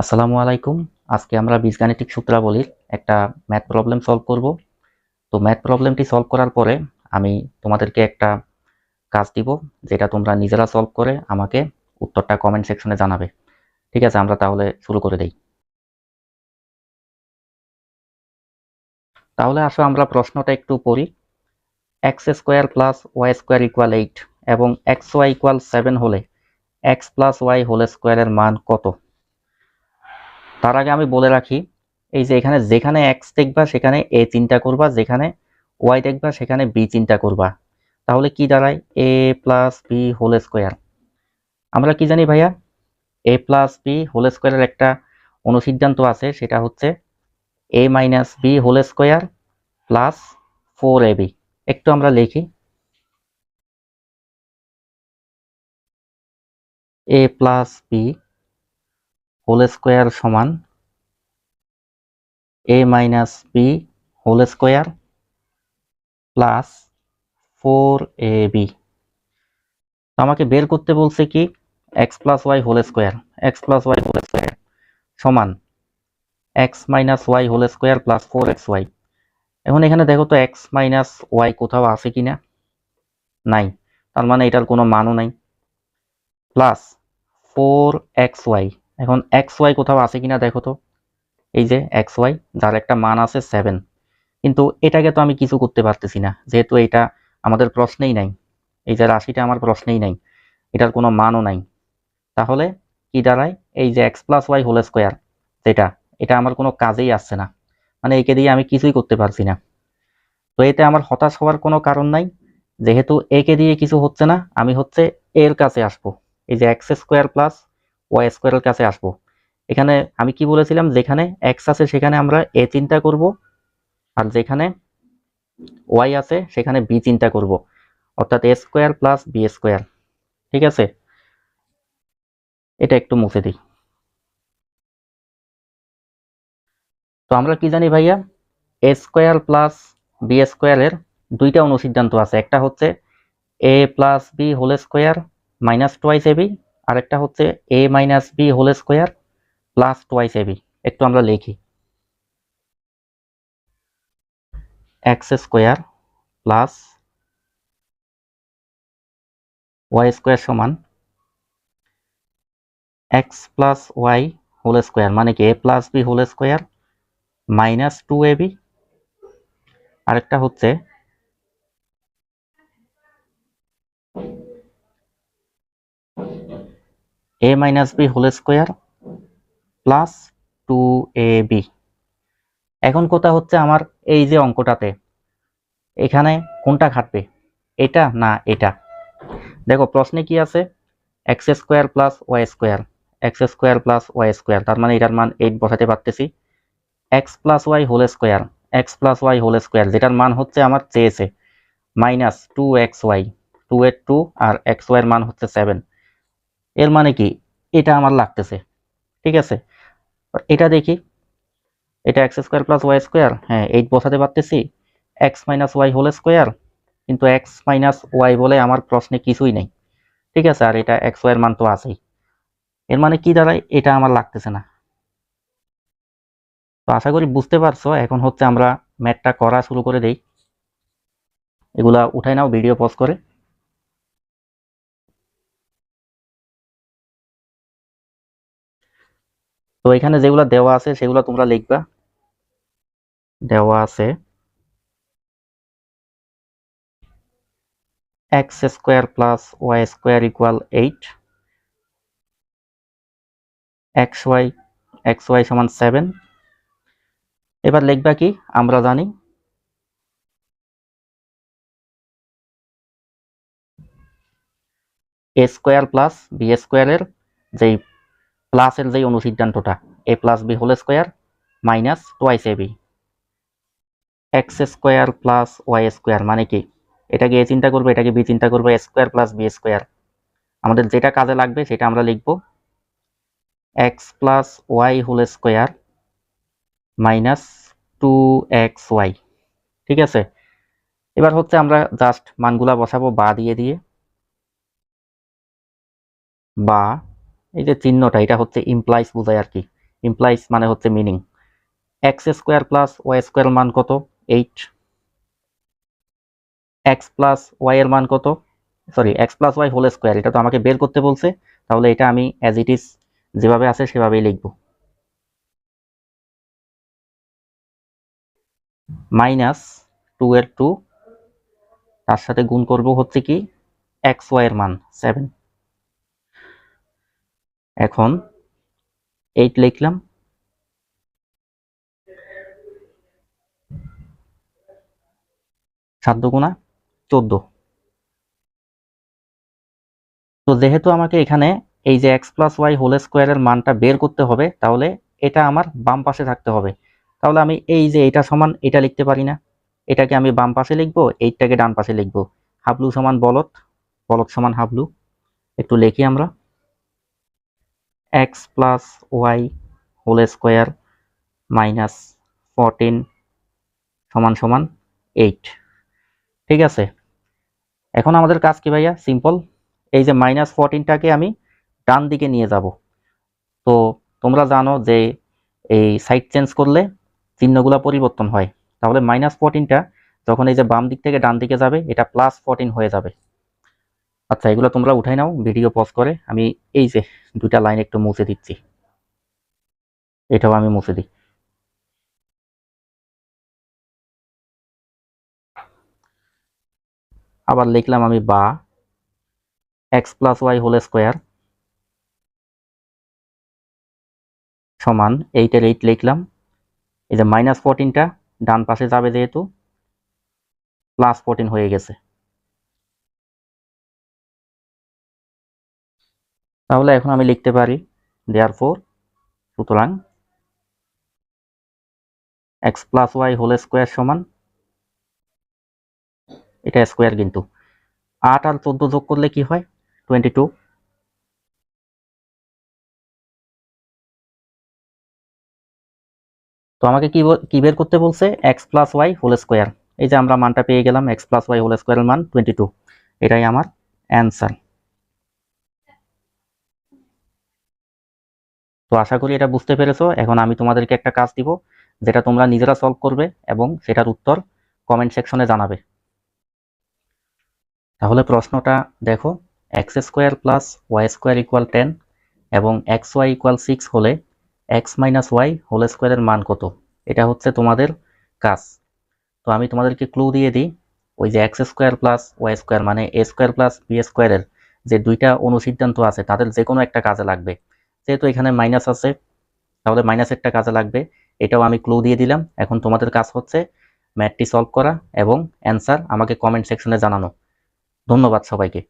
আসসালামু আলাইকুম। আজকে আমরা বীজগাণিতিক সূত্রাবলীর একটা ম্যাথ প্রবলেম সলভ করব। তো ম্যাথ প্রবলেমটি সলভ করার পরে আমি তোমাদেরকে একটা কাজ দিব, যেটা তোমরা নিজেরা সলভ করে আমাকে উত্তরটা কমেন্ট সেকশনে জানাবে। ঠিক আছে, আমরা তাহলে শুরু করে দেই। তাহলে আসো আমরা প্রশ্নটা একটু পড়ি। X square plus Y square equal 8 এবং এক্স ওয়াই ইকুয়াল 7 হলে এক্স প্লাস ওয়াই হোল স্কোয়ারের মান কত? তার আগে আমি বলে রাখি, এই যে এখানে যেখানে এক্স দেখবা সেখানে এ চিন্তা করবা, যেখানে ওয়াই দেখবা সেখানে বি চিন্তা করবা। তাহলে কি দাঁড়ায়? এ প্লাস বি হোল স্কোয়ার। আমরা কি জানি ভাইয়া? এ প্লাস বি হোল স্কোয়ারের একটা অনুসিদ্ধান্ত আছে, সেটা হচ্ছে A minus B whole square plus 4ab। একটু আমরা লিখি, A plus B whole square সমান A minus B whole square plus 4ab। আমাকে বের করতে বলছে কি? X plus Y whole square. X plus Y whole square সমান X minus Y whole square plus 4xy। এখন এখানে দেখো তো এক্স মাইনাস ওয়াই কোথাও আছে কিনা? নাই, তার মানে এটার কোনো মানও নাই। প্লাস 4xy, এখন এক্স ওয়াই কোথাও আছে কিনা দেখো তো। এই যে এক্স ওয়াই, যার একটা মান আছে 7, কিন্তু এটাকে তো আমি কিছু করতে পারতেছি না, যেহেতু এটা আমাদের প্রশ্নেই নাই। এই যে রাশিটা আমার প্রশ্নেই নাই, এটার কোনো মানও নাই। তাহলে কি দাঁড়ায়? এই যে x plus Y whole square, যেটা, এটা আমার কোনো কাজেই আসছে না, মানে একে দিয়ে আমি কিছুই করতে পারছি না। তো এতে আমার হতাশ হওয়ার কোনো কারণ নাই, যেহেতু একে দিয়ে কিছু হচ্ছে না, আমি হচ্ছে এর কাছে আসবো। এই যে এক্স স্কোয়ার প্লাস ওয়াই স্কোয়ারের কাছে আসবো। এখানে আমি কি বলেছিলাম? যেখানে এক্স আছে সেখানে আমরা এ চিন্তা করব, আর যেখানে ওয়াই আছে সেখানে বি চিন্তা করব, অর্থাৎ এ স্কোয়ার প্লাস বি স্কোয়ার। ঠিক আছে, এটা একটু মুছে দিই। তো আমরা কি জানি ভাইয়া? এ স্কোয়ার প্লাস বি স্কোয়ারের দুইটা অনুসিদ্ধান্ত আছে। একটা হচ্ছে A plus B whole square minus twice AB, আর একটা হচ্ছে A minus B whole square plus twice AB. একটু আমরা লিখি, X square plus Y square সমান X plus Y whole square, মানে কি A plus B whole square minus 2ab। আরেকটা হচ্ছে A minus B whole square plus 2ab। এখন কথা হচ্ছে আমার এই যে অঙ্কটাতে, এখানে কোনটা খাটবে? এটা না এটা? দেখো প্রশ্নে কি আছে? X square plus Y square, x square plus Y square, তার মানে এটার মান 8 বসাতে পারতেছি। X plus Y whole square, x plus Y whole square, যেটার মান হচ্ছে আমার চেয়েছে মাইনাস 2xy, 2 এর 2 আর এক্স ওয়াই এর মান হচ্ছে 7। এর মানে কি? এটা আমার লাগতেছে। ঠিক আছে, এটা দেখি, এটা x square plus Y square, হ্যাঁ 8 বসাতে পারতেছি। X minus Y whole square, কিন্তু এক্স মাইনাস ওয়াই বলে আমার প্রশ্নে কিছুই নেই। ঠিক আছে, আর এটা এক্স ওয়াই এর মান তো আছেই। এর মানে কি দাঁড়ায়? এটা আমার লাগতেছে না। তো আশা করি বুঝতে পারছো। এখন হচ্ছে আমরা ম্যাথটা করা শুরু করে দেই। এগুলা উঠাই নাও ভিডিও পজ করে। তো এখানে যেগুলো দেওয়া আছে সেগুলো তোমরা লিখবা। দেওয়া আছে x square plus Y square equal 8, x y সমান 7। এবার লিখবা কি? আমরা জানি এ স্কোয়ার প্লাস বি স্কোয়ারের যেই প্লাসের যেই অনুসিদ্ধান্তটা, A plus B whole square minus twice A B. X square plus Y square মানে কি? এটাকে এ চিন্তা করবো, এটাকে বি চিন্তা করবো, a square plus b square. আমাদের যেটা কাজে লাগবে সেটা আমরা লিখবো, x plus Y whole square minus 2xy। ঠিক আছে, এবার হচ্ছে আমরা জাস্ট মানগুলা বসাবো বা দিয়ে দিয়ে, বা এই যে চিহ্নটা, এটা হচ্ছে ইমপ্লাইজ বোঝায় আর কি। ইমপ্লাইজ মানে হচ্ছে meaning. X square plus Y square মান কত? 8। এক্স প্লাস ওয়াই এর মান কত? Sorry, x plus Y whole square, এটা তো আমাকে বের করতে বলছে, তাহলে এটা আমি অ্যাজ ইট ইজ যেভাবে আছে সেভাবেই লিখব। মাইনাস 2 এর 2, তার সাথে গুণ করব হচ্ছে কি এক্স ওয়াই এর মান 7। এখন 8 লিখলাম, 7 দুগুণা 14। তো যেহেতু আমাকে এখানে এই যে এক্স প্লাস ওয়াই হোল স্কোয়ারের মানটা বের করতে হবে, তাহলে এটা আমার বাম পাশে থাকতে হবে। তাহলে আমি এই যে এটা সমান এটা লিখতে পারি না, এটাকে আমি বাম পাশে লিখবো, এইটাকে ডান পাশে লিখবো। হাবলু সমান বলদ, বলদ সমান হাবলু। একটু লিখি আমরা, x plus Y whole square minus 14 সমান সমান 8। ঠিক আছে, এখন আমাদের কাজ কি ভাইয়া? সিম্পল। এই যে -14টাকে আমি ডান দিকে নিয়ে যাব। তো তোমরা জানো যে এই সাইড চেঞ্জ করলে চিহ্নগুলো পরিবর্তন হয়। তাহলে -14টা যখন এই যে বাম দিক থেকে ডান দিকে যাবে, এটা +14 হয়ে যাবে। আচ্ছা, এগুলো তোমরা উঠাই নাও ভিডিও পজ করে। আমি এই যে দুইটা লাইন একটু মুছে দিচ্ছি, এটাও আমি মুছে দিই। আবার লিখলাম আমি বা x plus Y whole square সমান 8 এর 8 লিখলাম। এই যে -14টা ডান পাশে যাবে যেহেতু +14 হয়ে গেছে। তাহলে এখন আমি লিখতে পারি দেয়ারফোর, সুতরাং x plus Y whole square সমান, এটা স্কোয়ার কিন্তু 8 আর 14 যোগ করলে কি হয়? 22। তো আমাকে কি বের করতে বলছে? X plus Y whole square. এই যে আমরা মানটা পেয়ে গেলাম, এক্স প্লাস ওয়াই হোল স্কোয়ারের মান 22। এটাই আমার অ্যান্সার। তো আশা করি এটা বুঝতে পেরেছো। এখন আমি তোমাদেরকে একটা কাজ দিব, যেটা তোমরা নিজেরা সলভ করবে এবং সেটার উত্তর কমেন্ট সেকশনে জানাবে। তাহলে প্রশ্নটা দেখো, x square plus Y square equal 10 এবং এক্স ওয়াই ইকুয়াল 6 হলে এক্স মাইনাস ওয়াই হোল স্কোয়ারের মান কত? এটা হচ্ছে তোমাদের কাজ। তো আমি তোমাদেরকে ক্লু দিয়ে দিই, ওই যে x square plus Y square মানে এ স্কোয়ার প্লাস বি স্কোয়ারের যে দুইটা অনুসিদ্ধান্ত আছে, তাদের যে কোনো একটা কাজে লাগবে। যেহেতু এখানে মাইনাস আছে, তাহলে মাইনাস একটা কাজে লাগবে, এটাও আমি ক্লু দিয়ে দিলাম। এখন তোমাদের কাজ হচ্ছে ম্যাথটি সলভ করা এবং অ্যান্সার আমাকে কমেন্ট সেকশনে জানানো। ধন্যবাদ সবাইকে।